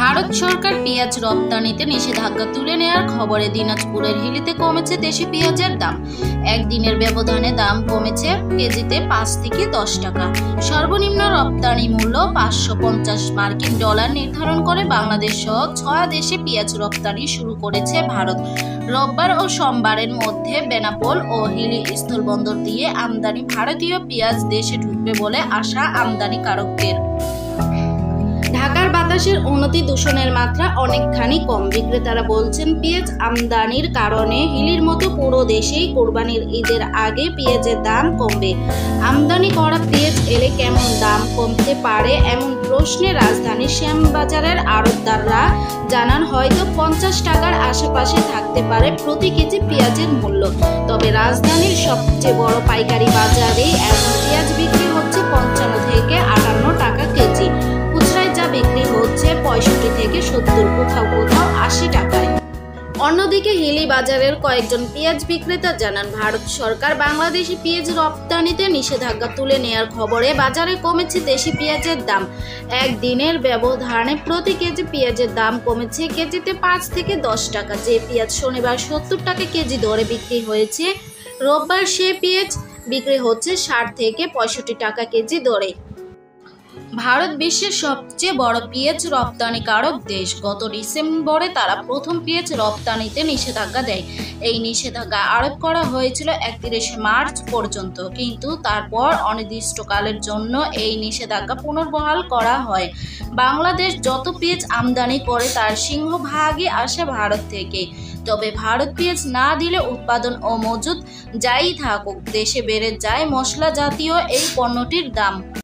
ভারত সরকার পেঁয়াজ রপ্তানিতে নিষেধাজ্ঞা তুলে নেওয়ার খবরে দিনাজপুরের হিলিতে কমেছে দেশি পেঁয়াজের দাম। একদিনের ব্যবধানে দাম কমেছে কেজিতে 5 থেকে 10 টাকা। সর্বনিম্ন রপ্তানি মূল্য 550 মার্কিন ডলার নির্ধারণ করে বাংলাদেশ সহ 6 দেশে পেঁয়াজ রপ্তানি শুরু করেছে ভারত। রোববার ও সোমবারের মধ্যে বেনাপোল ও হিলি স্থলবন্দর দিয়ে আমদানি ভারতীয় পেঁয়াজ দেশে ঢুকবে বলে আশা আমদানিকারকদের। ঢাকার বাতাসের উন্নতি দূষণের মাত্রা অনেকখানি কম। বিক্রেতারা বলছেন পেঁয়াজ আমদানির কারণে হিলির মতো পুরো দেশেই কোরবানির ঈদের আগে পেঁয়াজের দাম কমবে। আমদানি করা পেঁয়াজ এলে কেমন দাম কমতে পারে এমন প্রশ্নে রাজধানীর শ্যামবাজারের আড়তদাররা জানান হয়তো 50 টাকার আশেপাশে থাকতে পারে প্রতি কেজি পেঁয়াজের মূল্য। তবে রাজধানীর সবচেয়ে বড় পাইকারি বাজারে এখন পেঁয়াজ বিক্রি হচ্ছে 55 থেকে 58 টাকা কেজি। বিক্রি হচ্ছে 65 থেকে 70, কোথাও কোথাও 80 টাকায়। অন্যদিকে হিলি বাজারের কয়েকজন পেঁয়াজ বিক্রেতা জানান ভারত সরকার বাংলাদেশি পেঁয়াজ রপ্তানিতে নিষেধাজ্ঞা তুলে নেওয়ার খবরে বাজারে কমেছে দেশি পেঁয়াজের দাম। একদিনের ব্যবধানে প্রতি কেজি পেঁয়াজের দাম কমেছে কেজিতে 5 থেকে 10 টাকা। যে পেঁয়াজ শনিবার 70 টাকা কেজি দরে বিক্রি হয়েছে, রোববার সে পেঁয়াজ বিক্রি হচ্ছে 60 থেকে 65 টাকা কেজি দরে। ভারত বিশ্বের সবচেয়ে বড় পেঁয়াজ রপ্তানিকারক দেশ। গত ডিসেম্বরে তারা প্রথম পেঁয়াজ রপ্তানিতে নিষেধাজ্ঞা দেয়। এই নিষেধাজ্ঞা আরোপ করা হয়েছিল 31 মার্চ পর্যন্ত, কিন্তু তারপর অনির্দিষ্টকালের জন্য এই নিষেধাজ্ঞা পুনর্বহাল করা হয়। বাংলাদেশ যত পেঁয়াজ আমদানি করে তার সিংহভাগই আসে ভারত থেকে। তবে ভারত পেঁয়াজ না দিলে উৎপাদন ও মজুত যাই থাকুক, দেশে বেড়ে যায় মশলা জাতীয় এই পণ্যটির দাম।